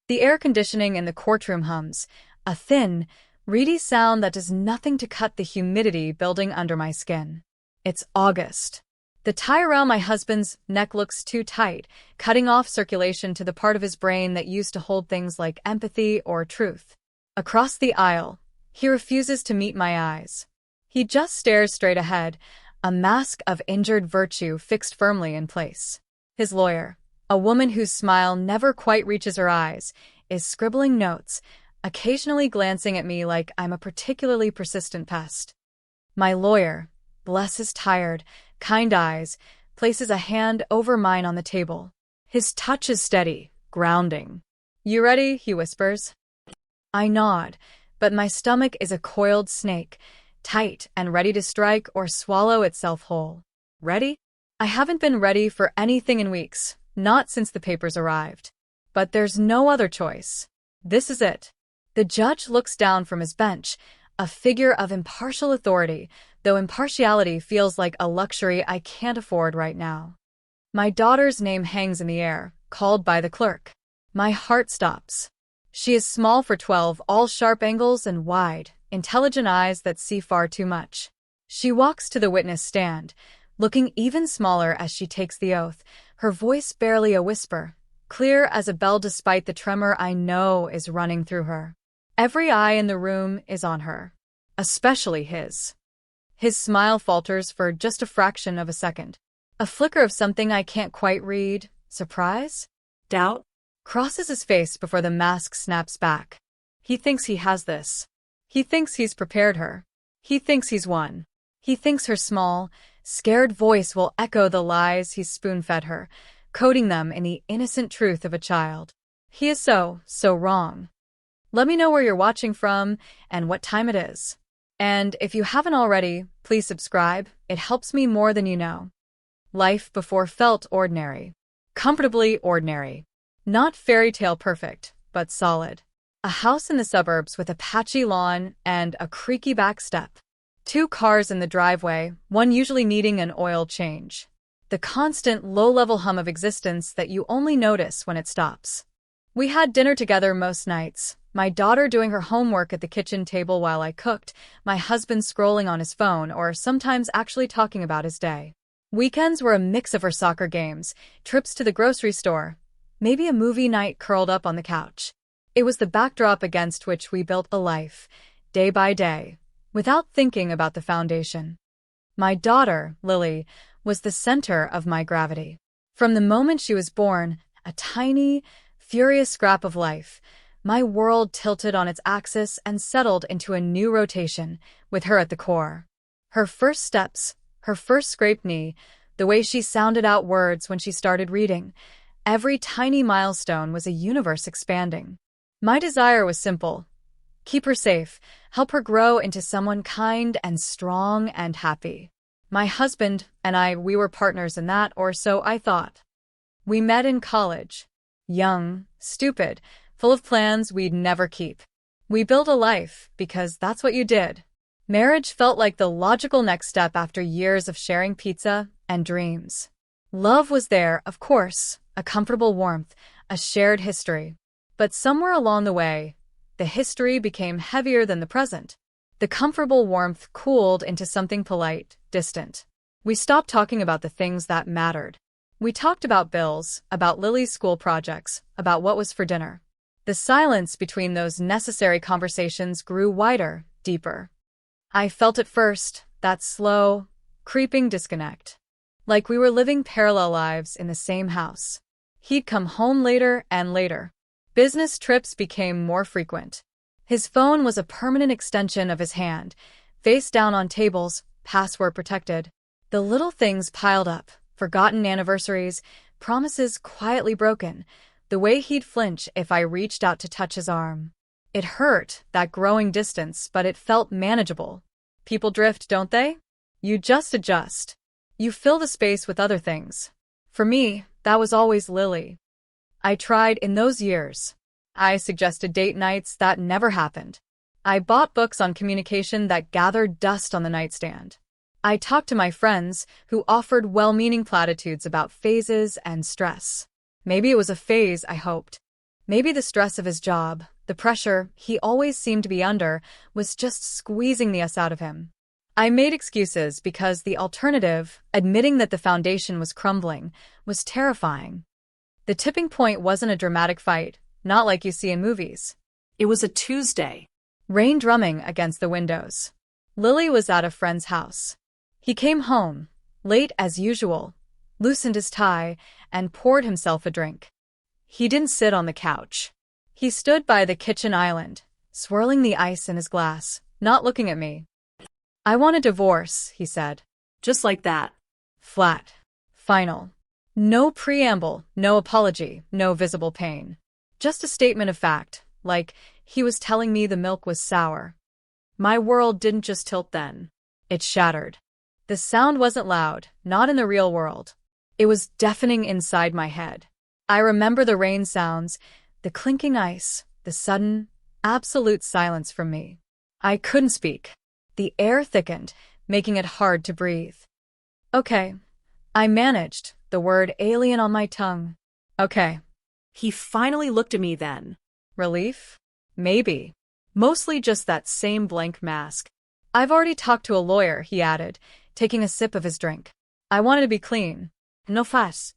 The air conditioning in the courtroom hums, a thin, reedy sound that does nothing to cut the humidity building under my skin. It's August. The tie around my husband's neck looks too tight, cutting off circulation to the part of his brain that used to hold things like empathy or truth. Across the aisle, he refuses to meet my eyes. He just stares straight ahead, a mask of injured virtue fixed firmly in place. His lawyer, a woman whose smile never quite reaches her eyes, is scribbling notes, occasionally glancing at me like I'm a particularly persistent pest. My lawyer, bless his tired, kind eyes, places a hand over mine on the table. His touch is steady, grounding. "You ready?" he whispers. I nod, but my stomach is a coiled snake, tight and ready to strike or swallow itself whole. Ready? I haven't been ready for anything in weeks, not since the papers arrived. But there's no other choice. This is it. The judge looks down from his bench, a figure of impartial authority, though impartiality feels like a luxury I can't afford right now. My daughter's name hangs in the air, called by the clerk. My heart stops. She is small for 12, all sharp angles and wide, intelligent eyes that see far too much. She walks to the witness stand, looking even smaller as she takes the oath, her voice barely a whisper, clear as a bell despite the tremor I know is running through her. Every eye in the room is on her, especially his. His smile falters for just a fraction of a second. A flicker of something I can't quite read, surprise? Doubt? Crosses his face before the mask snaps back. He thinks he has this. He thinks he's prepared her. He thinks he's won. He thinks her small, scared voice will echo the lies he's spoon-fed her, coding them in the innocent truth of a child. He is so wrong. Let me know where you're watching from and what time it is. And if you haven't already, please subscribe. It helps me more than you know. Life before felt ordinary. Comfortably ordinary. Not fairy tale perfect, but solid. A house in the suburbs with a patchy lawn and a creaky back step. 2 cars in the driveway, one usually needing an oil change. The constant low-level hum of existence that you only notice when it stops. We had dinner together most nights, my daughter doing her homework at the kitchen table while I cooked, my husband scrolling on his phone or sometimes actually talking about his day. Weekends were a mix of our soccer games, trips to the grocery store, maybe a movie night curled up on the couch. It was the backdrop against which we built a life, day by day, without thinking about the foundation. My daughter, Lily, was the center of my gravity. From the moment she was born, a tiny, furious scrap of life, my world tilted on its axis and settled into a new rotation, with her at the core. Her first steps, her first scraped knee, the way she sounded out words when she started reading, every tiny milestone was a universe expanding. My desire was simple. Keep her safe, help her grow into someone kind and strong and happy. My husband and I, we were partners in that, or so I thought. We met in college. Young, stupid, full of plans we'd never keep. We built a life because that's what you did. Marriage felt like the logical next step after years of sharing pizza and dreams. Love was there, of course, a comfortable warmth, a shared history. But somewhere along the way, the history became heavier than the present. The comfortable warmth cooled into something polite, distant. We stopped talking about the things that mattered. We talked about bills, about Lily's school projects, about what was for dinner. The silence between those necessary conversations grew wider, deeper. I felt at first that slow, creeping disconnect. Like we were living parallel lives in the same house. He'd come home later and later. Business trips became more frequent. His phone was a permanent extension of his hand, face down on tables, password protected. The little things piled up, forgotten anniversaries, promises quietly broken, the way he'd flinch if I reached out to touch his arm. It hurt, that growing distance, but it felt manageable. People drift, don't they? You just adjust. You fill the space with other things. For me, that was always Lily. I tried in those years. I suggested date nights that never happened. I bought books on communication that gathered dust on the nightstand. I talked to my friends who offered well-meaning platitudes about phases and stress. Maybe it was a phase, I hoped. Maybe the stress of his job, the pressure he always seemed to be under, was just squeezing the us out of him. I made excuses because the alternative, admitting that the foundation was crumbling, was terrifying. The tipping point wasn't a dramatic fight, not like you see in movies. It was a Tuesday. Rain drumming against the windows. Lily was at a friend's house. He came home, late as usual, loosened his tie, and poured himself a drink. He didn't sit on the couch. He stood by the kitchen island, swirling the ice in his glass, not looking at me. "I want a divorce," he said. Just like that. Flat. Final. No preamble, no apology, no visible pain. Just a statement of fact, like he was telling me the milk was sour. My world didn't just tilt then. It shattered. The sound wasn't loud, not in the real world. It was deafening inside my head. I remember the rain sounds, the clinking ice, the sudden, absolute silence from me. I couldn't speak. The air thickened, making it hard to breathe. "Okay." I managed, the word alien on my tongue. "Okay." He finally looked at me then. Relief? Maybe. Mostly just that same blank mask. "I've already talked to a lawyer," he added, taking a sip of his drink. "I wanted to be clean. No fuss."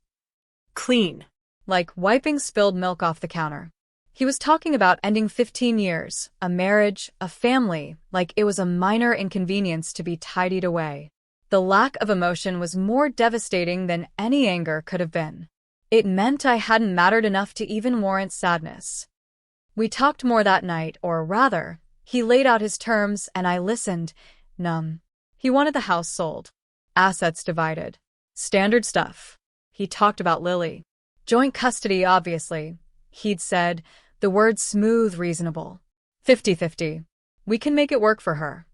Clean. Like wiping spilled milk off the counter. He was talking about ending 15 years, a marriage, a family, like it was a minor inconvenience to be tidied away. The lack of emotion was more devastating than any anger could have been. It meant I hadn't mattered enough to even warrant sadness. We talked more that night, or rather, he laid out his terms and I listened, numb. He wanted the house sold. Assets divided. Standard stuff. He talked about Lily. Joint custody, obviously. He'd said, the word smooth, reasonable. 50-50. We can make it work for her.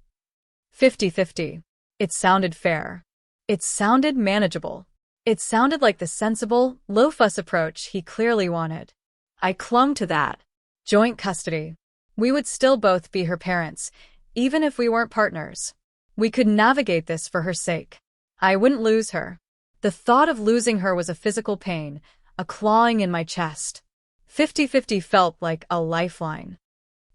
50-50. It sounded fair. It sounded manageable. It sounded like the sensible, low-fuss approach he clearly wanted. I clung to that. Joint custody. We would still both be her parents, even if we weren't partners. We could navigate this for her sake. I wouldn't lose her. The thought of losing her was a physical pain, a clawing in my chest. 50-50 felt like a lifeline.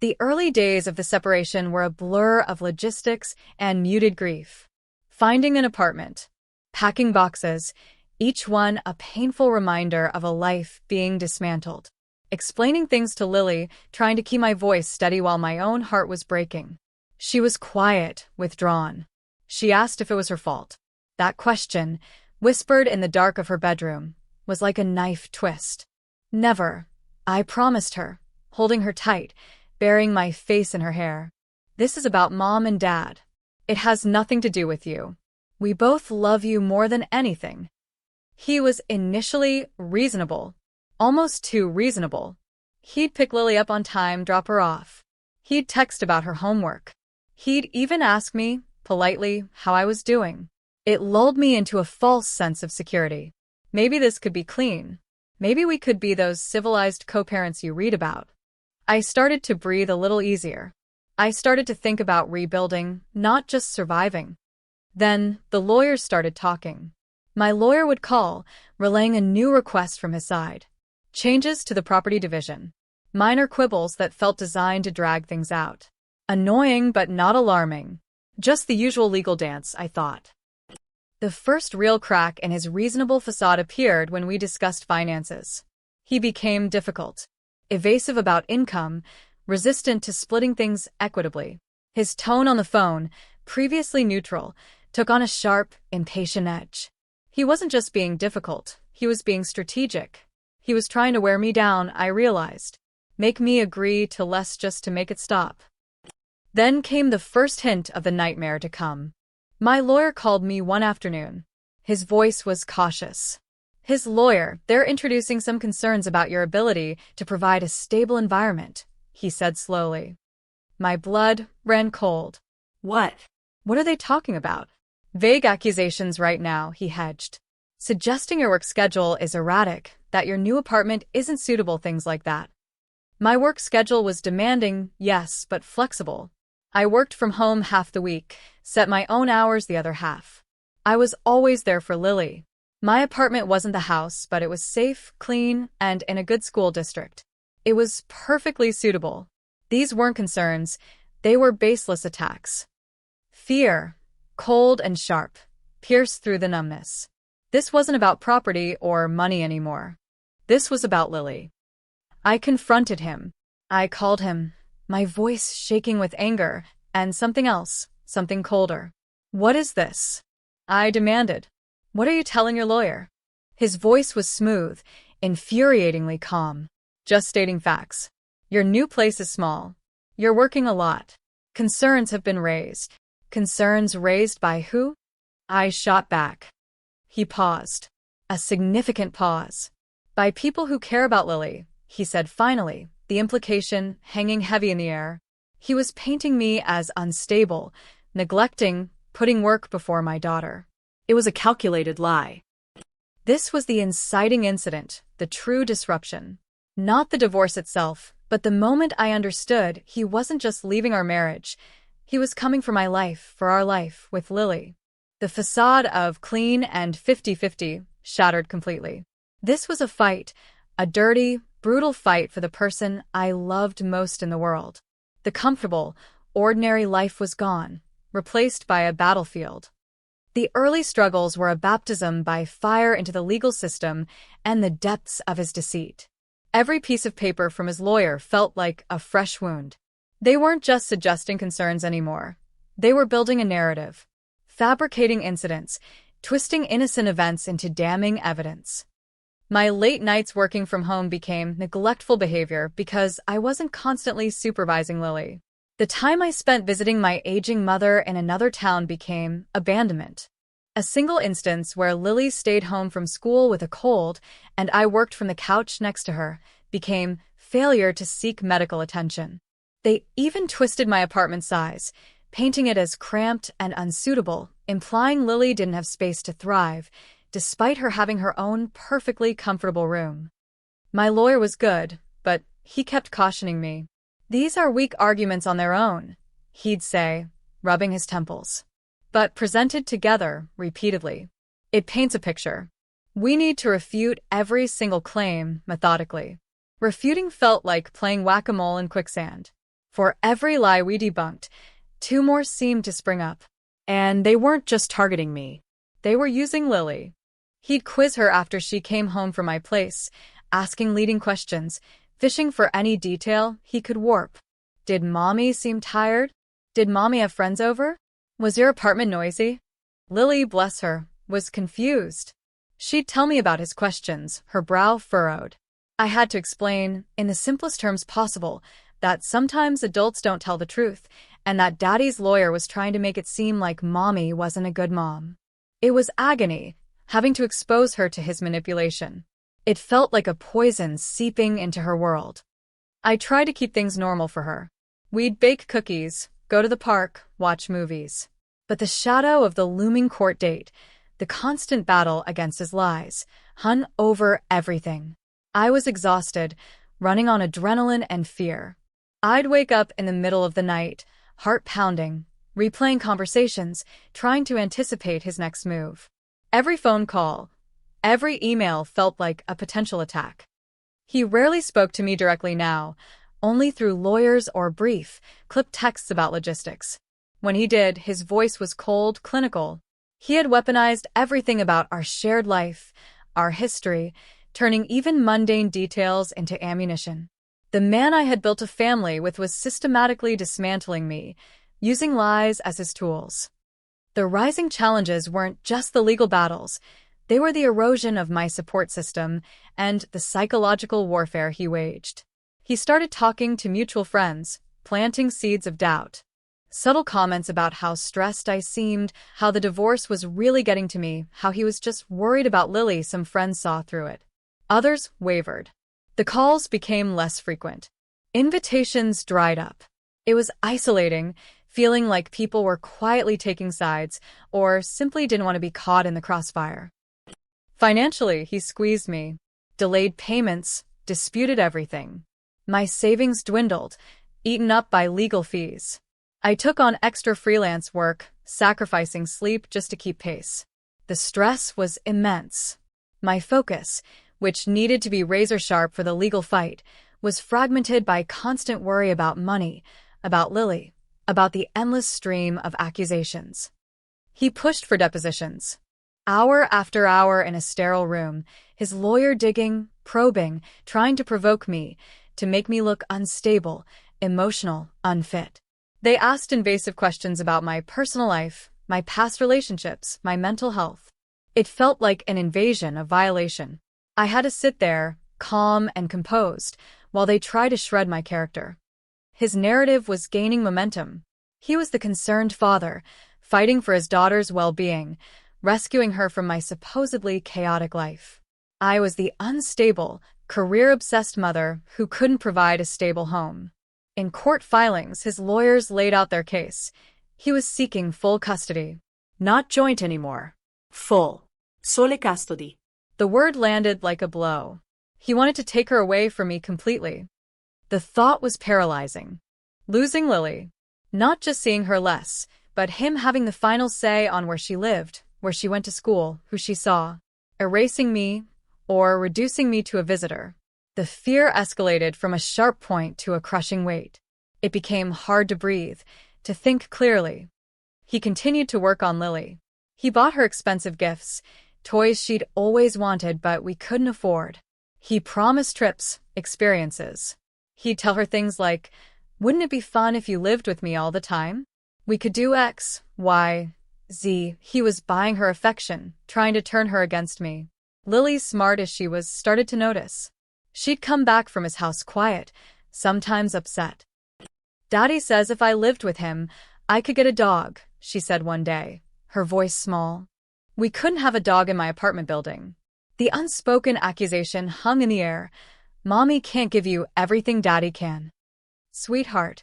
The early days of the separation were a blur of logistics and muted grief. Finding an apartment, packing boxes, each one a painful reminder of a life being dismantled. Explaining things to Lily, trying to keep my voice steady while my own heart was breaking. She was quiet, withdrawn. She asked if it was her fault. That question, whispered in the dark of her bedroom, was like a knife twist. Never, I promised her, holding her tight, burying my face in her hair. This is about Mom and Dad. It has nothing to do with you. We both love you more than anything. He was initially reasonable, almost too reasonable. He'd pick Lily up on time, drop her off. He'd text about her homework. He'd even ask me, politely, how I was doing. It lulled me into a false sense of security. Maybe this could be clean. Maybe we could be those civilized co-parents you read about. I started to breathe a little easier. I started to think about rebuilding, not just surviving. Then, the lawyers started talking. My lawyer would call, relaying a new request from his side. Changes to the property division. Minor quibbles that felt designed to drag things out. Annoying but not alarming. Just the usual legal dance, I thought. The first real crack in his reasonable facade appeared when we discussed finances. He became difficult. Evasive about income, resistant to splitting things equitably. His tone on the phone, previously neutral, took on a sharp, impatient edge. He wasn't just being difficult, he was being strategic. He was trying to wear me down, I realized. Make me agree to less just to make it stop. Then came the first hint of the nightmare to come. My lawyer called me one afternoon. His voice was cautious. His lawyer, they're introducing some concerns about your ability to provide a stable environment, he said slowly. My blood ran cold. What? What are they talking about? Vague accusations right now, he hedged. Suggesting your work schedule is erratic, that your new apartment isn't suitable, things like that. My work schedule was demanding, yes, but flexible. I worked from home half the week, set my own hours the other half. I was always there for Lily. My apartment wasn't the house, but it was safe, clean, and in a good school district. It was perfectly suitable. These weren't concerns, they were baseless attacks. Fear, cold and sharp, pierced through the numbness. This wasn't about property or money anymore. This was about Lily. I confronted him. I called him, my voice shaking with anger, and something else, something colder. "What is this?" I demanded. "What are you telling your lawyer?" His voice was smooth, infuriatingly calm. "Just stating facts. Your new place is small. You're working a lot. Concerns have been raised." "Concerns raised by who?" I shot back. He paused. A significant pause. "By people who care about Lily," he said finally, the implication hanging heavy in the air. He was painting me as unstable, neglecting, putting work before my daughter. It was a calculated lie. This was the inciting incident, the true disruption. Not the divorce itself, but the moment I understood he wasn't just leaving our marriage. He was coming for my life, for our life, with Lily. The facade of clean and 50-50 shattered completely. This was a fight, a dirty, brutal fight for the person I loved most in the world. The comfortable, ordinary life was gone, replaced by a battlefield. The early struggles were a baptism by fire into the legal system and the depths of his deceit. Every piece of paper from his lawyer felt like a fresh wound. They weren't just suggesting concerns anymore. They were building a narrative, fabricating incidents, twisting innocent events into damning evidence. My late nights working from home became neglectful behavior because I wasn't constantly supervising Lily. The time I spent visiting my aging mother in another town became abandonment. A single instance where Lily stayed home from school with a cold and I worked from the couch next to her became failure to seek medical attention. They even twisted my apartment size, painting it as cramped and unsuitable, implying Lily didn't have space to thrive, despite her having her own perfectly comfortable room. My lawyer was good, but he kept cautioning me. "These are weak arguments on their own," he'd say, rubbing his temples. "But presented together, repeatedly, it paints a picture. We need to refute every single claim, methodically." Refuting felt like playing whack-a-mole in quicksand. For every lie we debunked, two more seemed to spring up. And they weren't just targeting me. They were using Lily. He'd quiz her after she came home from my place, asking leading questions, fishing for any detail he could warp. Did Mommy seem tired? Did Mommy have friends over? Was your apartment noisy? Lily, bless her, was confused. She'd tell me about his questions, her brow furrowed. I had to explain, in the simplest terms possible, that sometimes adults don't tell the truth, and that Daddy's lawyer was trying to make it seem like Mommy wasn't a good mom. It was agony, having to expose her to his manipulation. It felt like a poison seeping into her world. I tried to keep things normal for her. We'd bake cookies, go to the park, watch movies. But the shadow of the looming court date, the constant battle against his lies, hung over everything. I was exhausted, running on adrenaline and fear. I'd wake up in the middle of the night, heart pounding, replaying conversations, trying to anticipate his next move. Every phone call, every email felt like a potential attack. He rarely spoke to me directly now, only through lawyers or brief, clipped texts about logistics. When he did, his voice was cold, clinical. He had weaponized everything about our shared life, our history, turning even mundane details into ammunition. The man I had built a family with was systematically dismantling me, using lies as his tools. The rising challenges weren't just the legal battles, they were the erosion of my support system and the psychological warfare he waged. He started talking to mutual friends, planting seeds of doubt. Subtle comments about how stressed I seemed, how the divorce was really getting to me, how he was just worried about Lily. Some friends saw through it. Others wavered. The calls became less frequent. Invitations dried up. It was isolating, feeling like people were quietly taking sides or simply didn't want to be caught in the crossfire. Financially, he squeezed me. Delayed payments, disputed everything. My savings dwindled, eaten up by legal fees. I took on extra freelance work, sacrificing sleep just to keep pace. The stress was immense. My focus, which needed to be razor-sharp for the legal fight, was fragmented by constant worry about money, about Lily, about the endless stream of accusations. He pushed for depositions. Hour after hour in a sterile room, his lawyer digging, probing, trying to provoke me, to make me look unstable, emotional, unfit. They asked invasive questions about my personal life, my past relationships, my mental health. It felt like an invasion, a violation. I had to sit there, calm and composed, while they tried to shred my character. His narrative was gaining momentum. He was the concerned father, fighting for his daughter's well-being, rescuing her from my supposedly chaotic life. I was the unstable, career-obsessed mother who couldn't provide a stable home. In court filings, his lawyers laid out their case. He was seeking full custody. Not joint anymore. Full. Sole custody. The word landed like a blow. He wanted to take her away from me completely. The thought was paralyzing. Losing Lily. Not just seeing her less, but him having the final say on where she lived, where she went to school, who she saw. Erasing me, or reducing me to a visitor. The fear escalated from a sharp point to a crushing weight. It became hard to breathe, to think clearly. He continued to work on Lily. He bought her expensive gifts, toys she'd always wanted but we couldn't afford. He promised trips, experiences. He'd tell her things like, "Wouldn't it be fun if you lived with me all the time? We could do X, Y, Z." He was buying her affection, trying to turn her against me. Lily, smart as she was, started to notice. She'd come back from his house quiet, sometimes upset. "Daddy says if I lived with him, I could get a dog," she said one day, her voice small. We couldn't have a dog in my apartment building. The unspoken accusation hung in the air. "Mommy can't give you everything Daddy can." "Sweetheart,"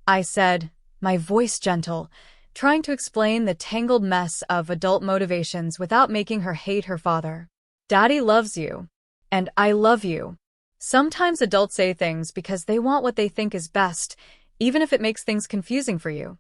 I said, my voice gentle, trying to explain the tangled mess of adult motivations without making her hate her father. "Daddy loves you. And I love you." Sometimes adults say things because they want what they think is best, even if it makes things confusing for you.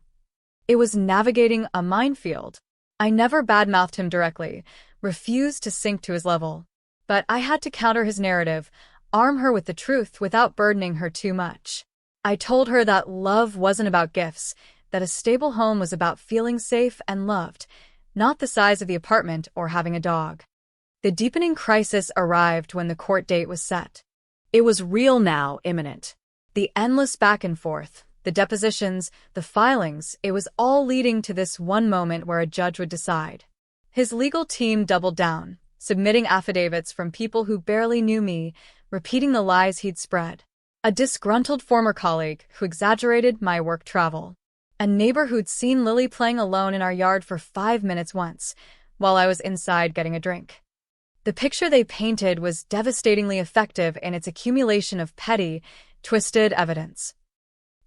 It was navigating a minefield. I never badmouthed him directly, refused to sink to his level. But I had to counter his narrative, arm her with the truth without burdening her too much. I told her that love wasn't about gifts, that a stable home was about feeling safe and loved, not the size of the apartment or having a dog. The deepening crisis arrived when the court date was set. It was real now, imminent. The endless back and forth, the depositions, the filings, it was all leading to this one moment where a judge would decide. His legal team doubled down, submitting affidavits from people who barely knew me, repeating the lies he'd spread. A disgruntled former colleague who exaggerated my work travel. A neighbor who'd seen Lily playing alone in our yard for 5 minutes once, while I was inside getting a drink. The picture they painted was devastatingly effective in its accumulation of petty, twisted evidence.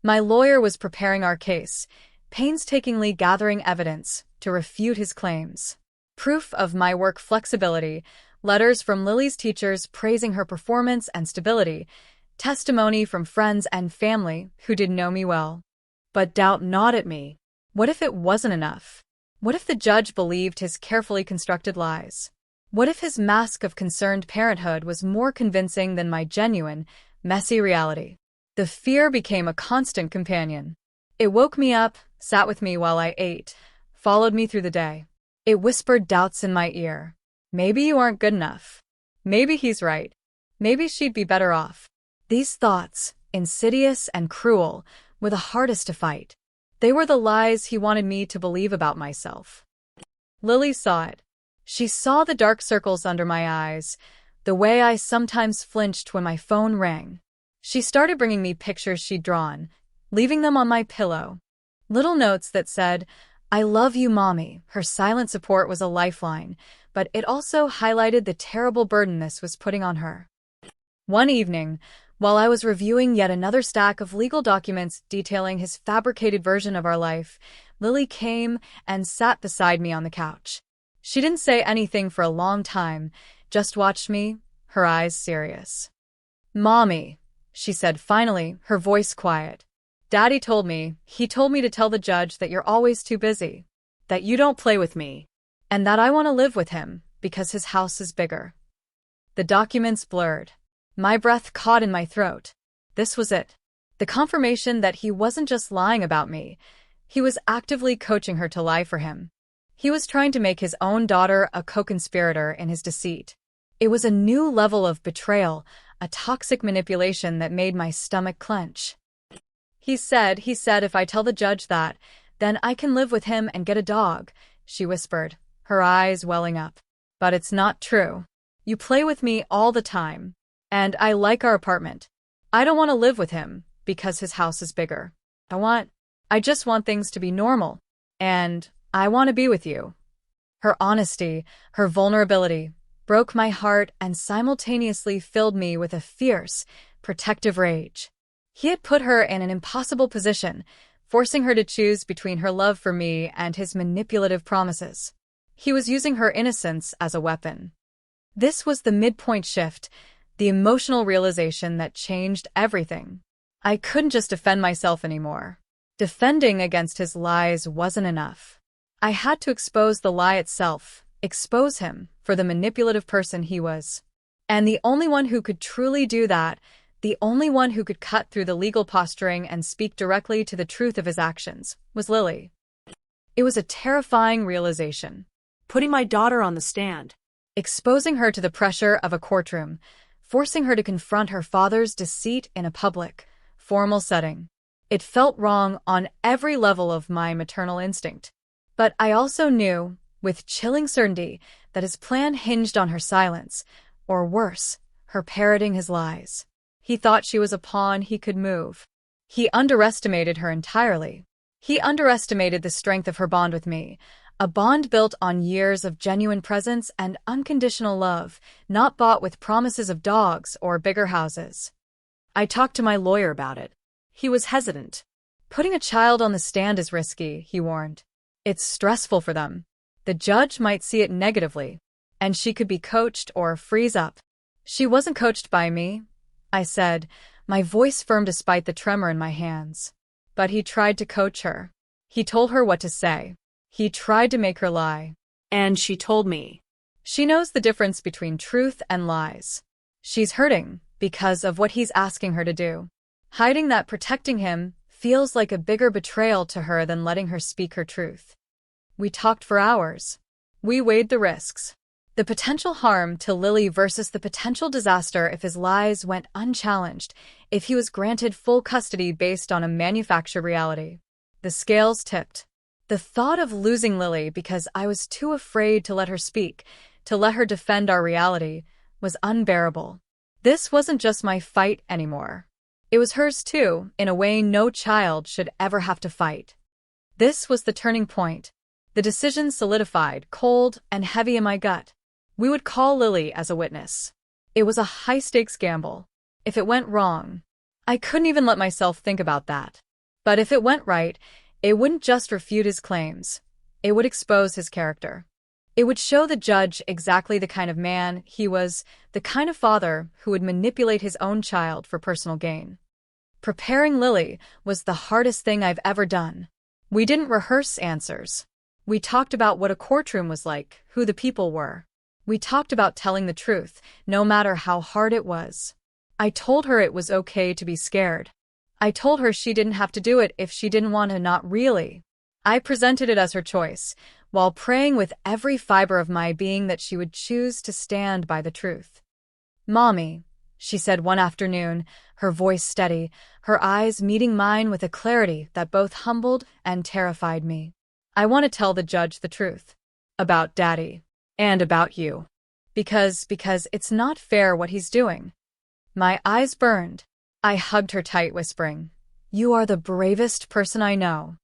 My lawyer was preparing our case, painstakingly gathering evidence to refute his claims. Proof of my work flexibility, letters from Lily's teachers praising her performance and stability, testimony from friends and family who didn't know me well. But doubt not at me. What if it wasn't enough? What if the judge believed his carefully constructed lies? What if his mask of concerned parenthood was more convincing than my genuine, messy reality? The fear became a constant companion. It woke me up, sat with me while I ate, followed me through the day. It whispered doubts in my ear. Maybe you aren't good enough. Maybe he's right. Maybe she'd be better off. These thoughts, insidious and cruel, were the hardest to fight. They were the lies he wanted me to believe about myself. Lily saw it. She saw the dark circles under my eyes, the way I sometimes flinched when my phone rang. She started bringing me pictures she'd drawn, leaving them on my pillow. Little notes that said, "I love you, Mommy." Her silent support was a lifeline, but it also highlighted the terrible burden this was putting on her. One evening, while I was reviewing yet another stack of legal documents detailing his fabricated version of our life, Lily came and sat beside me on the couch. She didn't say anything for a long time, just watched me, her eyes serious. "Mommy," she said finally, her voice quiet. "Daddy told me, he told me to tell the judge that you're always too busy, that you don't play with me, and that I want to live with him because his house is bigger." The documents blurred. My breath caught in my throat. This was it. The confirmation that he wasn't just lying about me. He was actively coaching her to lie for him. He was trying to make his own daughter a co-conspirator in his deceit. It was a new level of betrayal, a toxic manipulation that made my stomach clench. He said if I tell the judge that, then I can live with him and get a dog, she whispered, her eyes welling up. But it's not true. You play with me all the time. And I like our apartment. I don't want to live with him because his house is bigger. I just want things to be normal. And I want to be with you. Her honesty, her vulnerability, broke my heart and simultaneously filled me with a fierce, protective rage. He had put her in an impossible position, forcing her to choose between her love for me and his manipulative promises. He was using her innocence as a weapon. This was the midpoint shift, the emotional realization that changed everything. I couldn't just defend myself anymore. Defending against his lies wasn't enough. I had to expose the lie itself, expose him for the manipulative person he was. And the only one who could truly do that, the only one who could cut through the legal posturing and speak directly to the truth of his actions, was Lily. It was a terrifying realization. Putting my daughter on the stand. Exposing her to the pressure of a courtroom, forcing her to confront her father's deceit in a public, formal setting. It felt wrong on every level of my maternal instinct. But I also knew, with chilling certainty, that his plan hinged on her silence, or worse, her parroting his lies. He thought she was a pawn he could move. He underestimated her entirely. He underestimated the strength of her bond with me, a bond built on years of genuine presence and unconditional love, not bought with promises of dogs or bigger houses. I talked to my lawyer about it. He was hesitant. Putting a child on the stand is risky, he warned. It's stressful for them. The judge might see it negatively, and she could be coached or freeze up. She wasn't coached by me, I said, my voice firm despite the tremor in my hands. But he tried to coach her. He told her what to say. He tried to make her lie. And she told me. She knows the difference between truth and lies. She's hurting because of what he's asking her to do. Hiding that protecting him feels like a bigger betrayal to her than letting her speak her truth. We talked for hours. We weighed the risks. The potential harm to Lily versus the potential disaster if his lies went unchallenged, if he was granted full custody based on a manufactured reality. The scales tipped. The thought of losing Lily because I was too afraid to let her speak, to let her defend our reality, was unbearable. This wasn't just my fight anymore. It was hers too, in a way no child should ever have to fight. This was the turning point. The decision solidified, cold and heavy in my gut. We would call Lily as a witness. It was a high-stakes gamble. If it went wrong, I couldn't even let myself think about that. But if it went right, it wouldn't just refute his claims. It would expose his character. It would show the judge exactly the kind of man he was, the kind of father who would manipulate his own child for personal gain. Preparing Lily was the hardest thing I've ever done. We didn't rehearse answers. We talked about what a courtroom was like, who the people were. We talked about telling the truth, no matter how hard it was. I told her it was okay to be scared. I told her she didn't have to do it if she didn't want to, not really. I presented it as her choice, while praying with every fiber of my being that she would choose to stand by the truth. "Mommy," she said one afternoon, her voice steady, her eyes meeting mine with a clarity that both humbled and terrified me. "I want to tell the judge the truth. About Daddy. And about you. Because it's not fair what he's doing." My eyes burned. I hugged her tight, whispering, "You are the bravest person I know."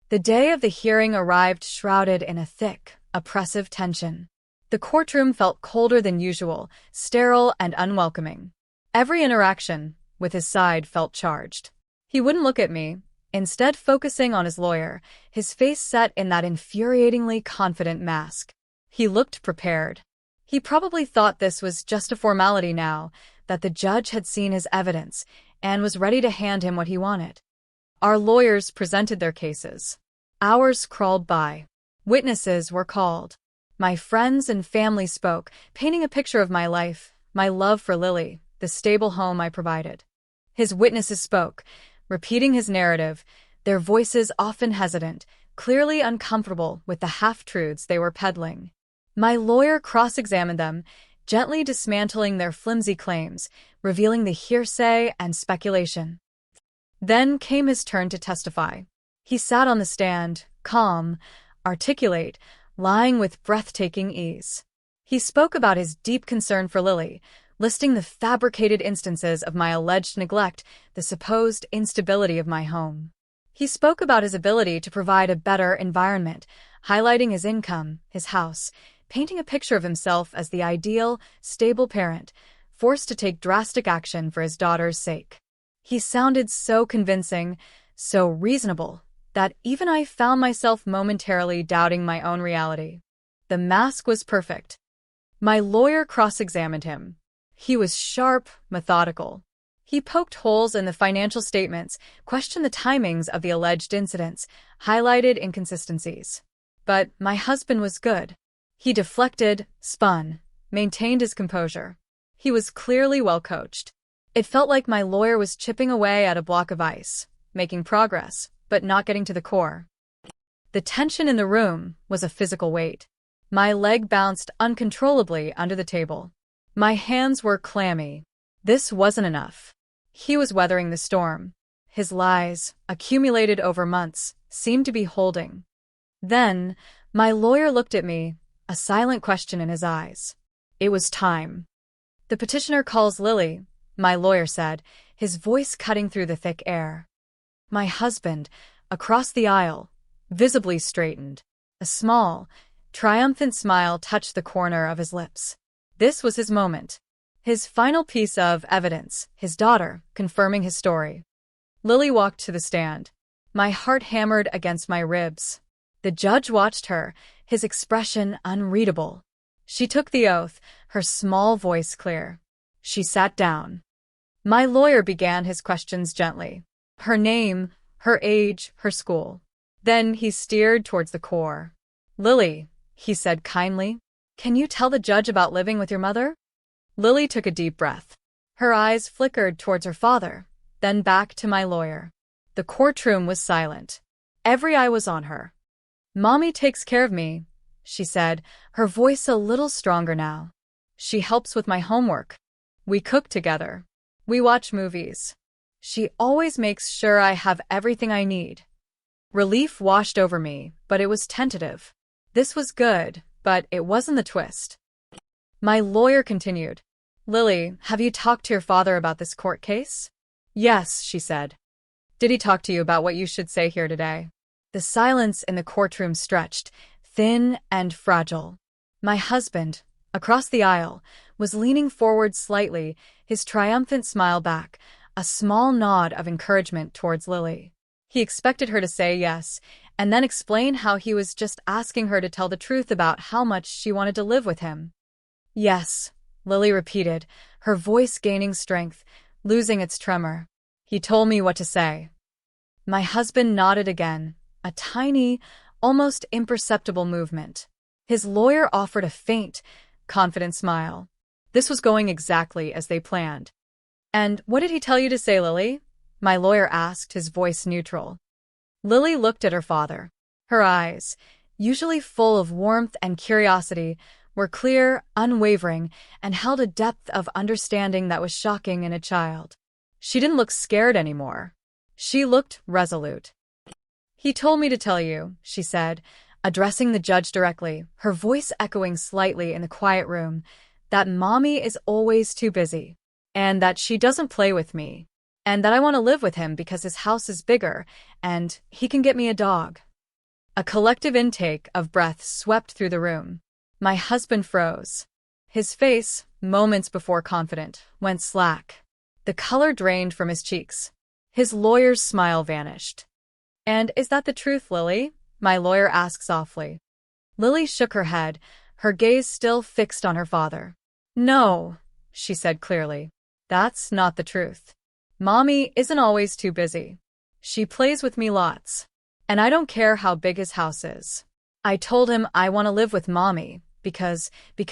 The day of the hearing arrived shrouded in a thick, oppressive tension. The courtroom felt colder than usual, sterile and unwelcoming. Every interaction with his side felt charged. He wouldn't look at me, instead focusing on his lawyer, his face set in that infuriatingly confident mask. He looked prepared. He probably thought this was just a formality now, that the judge had seen his evidence and was ready to hand him what he wanted. Our lawyers presented their cases. Hours crawled by. Witnesses were called. My friends and family spoke, painting a picture of my life, my love for Lily, the stable home I provided. His witnesses spoke, repeating his narrative, their voices often hesitant, clearly uncomfortable with the half-truths they were peddling. My lawyer cross-examined them, gently dismantling their flimsy claims, revealing the hearsay and speculation. Then came his turn to testify. He sat on the stand, calm, articulate, lying with breathtaking ease. He spoke about his deep concern for Lily, listing the fabricated instances of my alleged neglect, the supposed instability of my home. He spoke about his ability to provide a better environment, highlighting his income, his house, painting a picture of himself as the ideal, stable parent, forced to take drastic action for his daughter's sake. He sounded so convincing, so reasonable, that even I found myself momentarily doubting my own reality. The mask was perfect. My lawyer cross-examined him. He was sharp, methodical. He poked holes in the financial statements, questioned the timings of the alleged incidents, highlighted inconsistencies. But my husband was good. He deflected, spun, maintained his composure. He was clearly well coached. It felt like my lawyer was chipping away at a block of ice, making progress, but not getting to the core. The tension in the room was a physical weight. My leg bounced uncontrollably under the table. My hands were clammy. This wasn't enough. He was weathering the storm. His lies, accumulated over months, seemed to be holding. Then, my lawyer looked at me, a silent question in his eyes. It was time. "The petitioner calls Lily," my lawyer said, his voice cutting through the thick air. My husband, across the aisle, visibly straightened. A small, triumphant smile touched the corner of his lips. This was his moment. His final piece of evidence, his daughter, confirming his story. Lily walked to the stand. My heart hammered against my ribs. The judge watched her, his expression unreadable. She took the oath, her small voice clear. She sat down. My lawyer began his questions gently. Her name, her age, her school. Then he steered towards the core. "Lily," he said kindly, "can you tell the judge about living with your mother?" Lily took a deep breath. Her eyes flickered towards her father, then back to my lawyer. The courtroom was silent. Every eye was on her. "Mommy takes care of me," she said, her voice a little stronger now. "She helps with my homework. We cook together. We watch movies. She always makes sure I have everything I need." Relief washed over me, but it was tentative. This was good, but it wasn't the twist. My lawyer continued. "Lily, have you talked to your father about this court case?" "Yes," she said. "Did he talk to you about what you should say here today?" The silence in the courtroom stretched, thin and fragile. My husband, across the aisle, was leaning forward slightly, his triumphant smile back, a small nod of encouragement towards Lily. He expected her to say yes, and then explain how he was just asking her to tell the truth about how much she wanted to live with him. "Yes," Lily repeated, her voice gaining strength, losing its tremor. "He told me what to say." My husband nodded again, a tiny, almost imperceptible movement. His lawyer offered a faint, confident smile. This was going exactly as they planned. "And what did he tell you to say, Lily?" my lawyer asked, his voice neutral. Lily looked at her father. Her eyes, usually full of warmth and curiosity, were clear, unwavering, and held a depth of understanding that was shocking in a child. She didn't look scared anymore. She looked resolute. "He told me to tell you," she said, addressing the judge directly, her voice echoing slightly in the quiet room, "that Mommy is always too busy, and that she doesn't play with me, and that I want to live with him because his house is bigger, and he can get me a dog." A collective intake of breath swept through the room. My husband froze. His face, moments before confident, went slack. The color drained from his cheeks. His lawyer's smile vanished. "And is that the truth, Lily?" my lawyer asked softly. Lily shook her head, her gaze still fixed on her father. "No," she said clearly. "That's not the truth. Mommy isn't always too busy. She plays with me lots. And I don't care how big his house is. I told him I want to live with Mommy because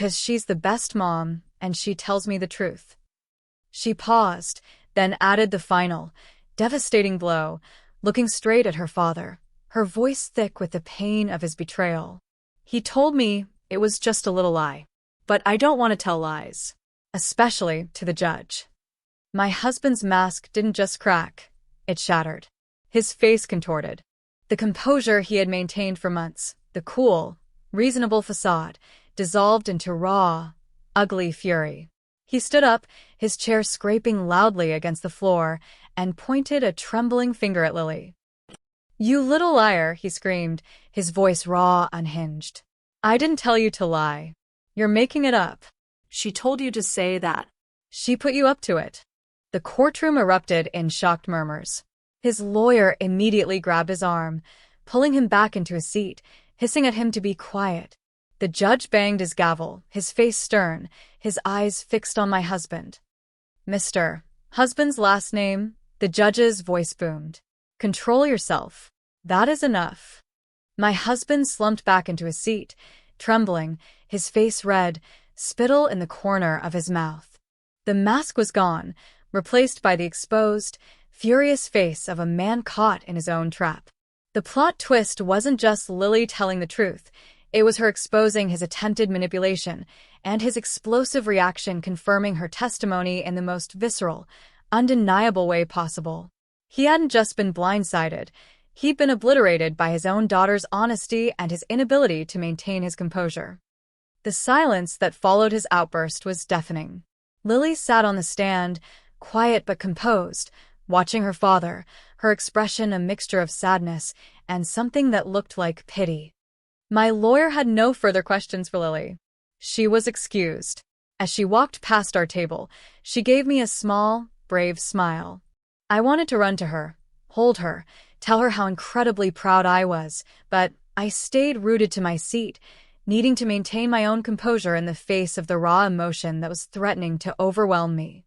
she's the best mom and she tells me the truth." She paused, then added the final, devastating blow, looking straight at her father, her voice thick with the pain of his betrayal. "He told me it was just a little lie. But I don't want to tell lies. Especially to the judge." My husband's mask didn't just crack, it shattered. His face contorted. The composure he had maintained for months, the cool, reasonable facade, dissolved into raw, ugly fury. He stood up, his chair scraping loudly against the floor, and pointed a trembling finger at Lily. "You little liar," he screamed, his voice raw, unhinged. "I didn't tell you to lie. You're making it up. She told you to say that." She put you up to it." The courtroom erupted in shocked murmurs. His lawyer immediately grabbed his arm, pulling him back into his seat, hissing at him to be quiet. The judge banged his gavel, his face stern, his eyes fixed on my husband. "Mr. Husband's last name," the judge's voice boomed. "Control yourself. That is enough." My husband slumped back into his seat, trembling, his face red, spittle in the corner of his mouth. The mask was gone, replaced by the exposed, furious face of a man caught in his own trap. The plot twist wasn't just Lily telling the truth, it was her exposing his attempted manipulation, and his explosive reaction confirming her testimony in the most visceral, undeniable way possible. He hadn't just been blindsided, he'd been obliterated by his own daughter's honesty and his inability to maintain his composure. The silence that followed his outburst was deafening. Lily sat on the stand, quiet but composed, watching her father, her expression a mixture of sadness and something that looked like pity. My lawyer had no further questions for Lily. She was excused. As she walked past our table, she gave me a small, brave smile. I wanted to run to her, hold her, tell her how incredibly proud I was, but I stayed rooted to my seat, needing to maintain my own composure in the face of the raw emotion that was threatening to overwhelm me.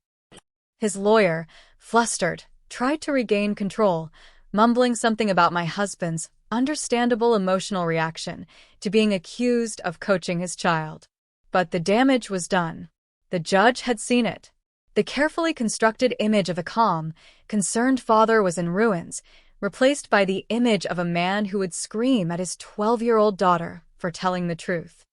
His lawyer, flustered, tried to regain control, mumbling something about my husband's understandable emotional reaction to being accused of coaching his child. But the damage was done. The judge had seen it. The carefully constructed image of a calm, concerned father was in ruins, replaced by the image of a man who would scream at his 12-year-old daughter for telling the truth.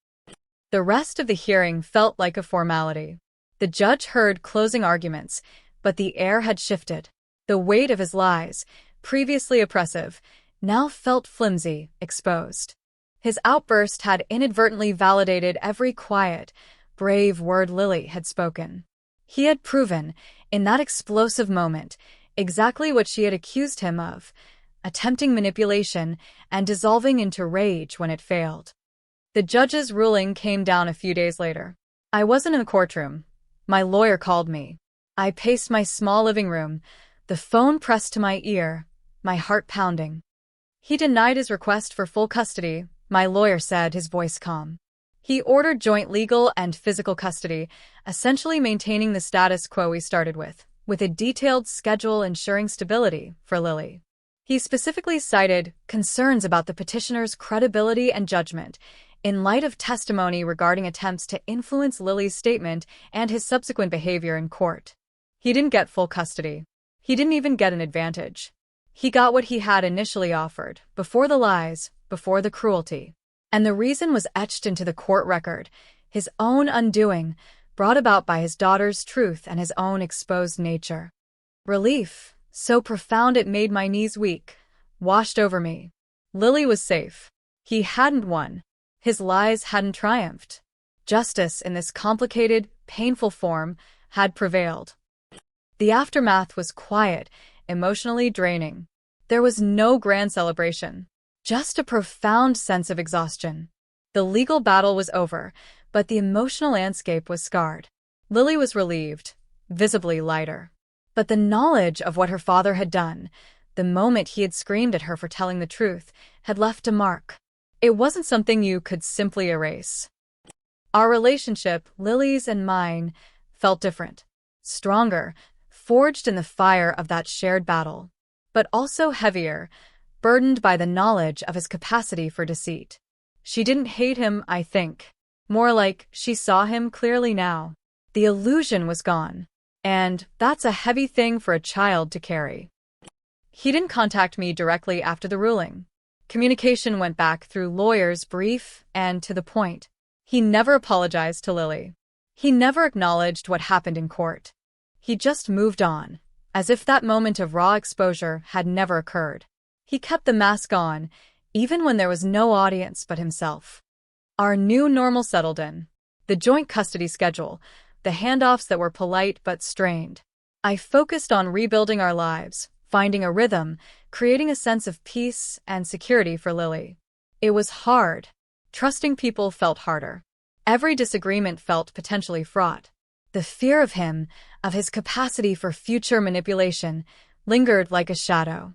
The rest of the hearing felt like a formality. The judge heard closing arguments, but the air had shifted. The weight of his lies, previously oppressive, now felt flimsy, exposed. His outburst had inadvertently validated every quiet, brave word Lily had spoken. He had proven, in that explosive moment, exactly what she had accused him of, attempting manipulation and dissolving into rage when it failed. The judge's ruling came down a few days later. I wasn't in the courtroom. My lawyer called me. I paced my small living room, the phone pressed to my ear, my heart pounding. He denied his request for full custody, my lawyer said, his voice calm. He ordered joint legal and physical custody, essentially maintaining the status quo we started with a detailed schedule ensuring stability for Lily. He specifically cited concerns about the petitioner's credibility and judgment, in light of testimony regarding attempts to influence Lily's statement and his subsequent behavior in court. He didn't get full custody. He didn't even get an advantage. He got what he had initially offered, before the lies, before the cruelty. And the reason was etched into the court record, his own undoing, brought about by his daughter's truth and his own exposed nature. Relief, so profound it made my knees weak, washed over me. Lily was safe. He hadn't won. His lies hadn't triumphed. Justice in this complicated, painful form had prevailed. The aftermath was quiet, emotionally draining. There was no grand celebration, just a profound sense of exhaustion. The legal battle was over, but the emotional landscape was scarred. Lily was relieved, visibly lighter. But the knowledge of what her father had done, the moment he had screamed at her for telling the truth, had left a mark. It wasn't something you could simply erase. Our relationship, Lily's and mine, felt different. Stronger, forged in the fire of that shared battle. But also heavier, burdened by the knowledge of his capacity for deceit. She didn't hate him, I think. More like she saw him clearly now. The illusion was gone. And that's a heavy thing for a child to carry. He didn't contact me directly after the ruling. Communication went back through lawyers, brief and to the point. He never apologized to Lily. He never acknowledged what happened in court. He just moved on, as if that moment of raw exposure had never occurred. He kept the mask on, even when there was no audience but himself. Our new normal settled in. The joint custody schedule, the handoffs that were polite but strained. I focused on rebuilding our lives, finding a rhythm, creating a sense of peace and security for Lily. It was hard. Trusting people felt harder. Every disagreement felt potentially fraught. The fear of him, of his capacity for future manipulation, lingered like a shadow.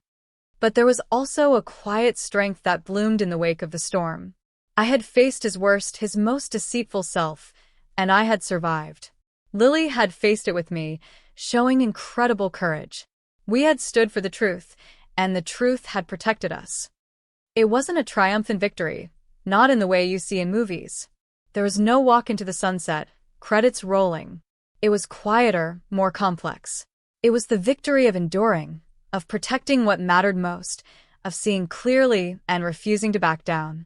But there was also a quiet strength that bloomed in the wake of the storm. I had faced his worst, his most deceitful self, and I had survived. Lily had faced it with me, showing incredible courage. We had stood for the truth, and the truth had protected us. It wasn't a triumphant victory, not in the way you see in movies. There was no walk into the sunset, credits rolling. It was quieter, more complex. It was the victory of enduring, of protecting what mattered most, of seeing clearly and refusing to back down.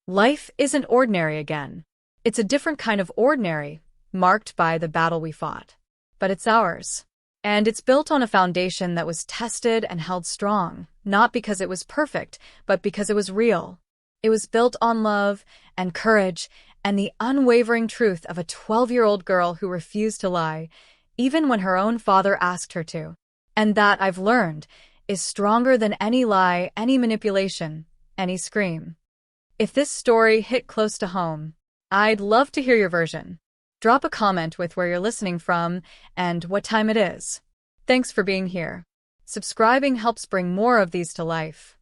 Life isn't ordinary again. It's a different kind of ordinary, marked by the battle we fought. But it's ours. And it's built on a foundation that was tested and held strong, not because it was perfect, but because it was real. It was built on love and courage and the unwavering truth of a 12-year-old girl who refused to lie, even when her own father asked her to. And that, I've learned, is stronger than any lie, any manipulation, any scream. If this story hit close to home, I'd love to hear your version. Drop a comment with where you're listening from and what time it is. Thanks for being here. Subscribing helps bring more of these to life.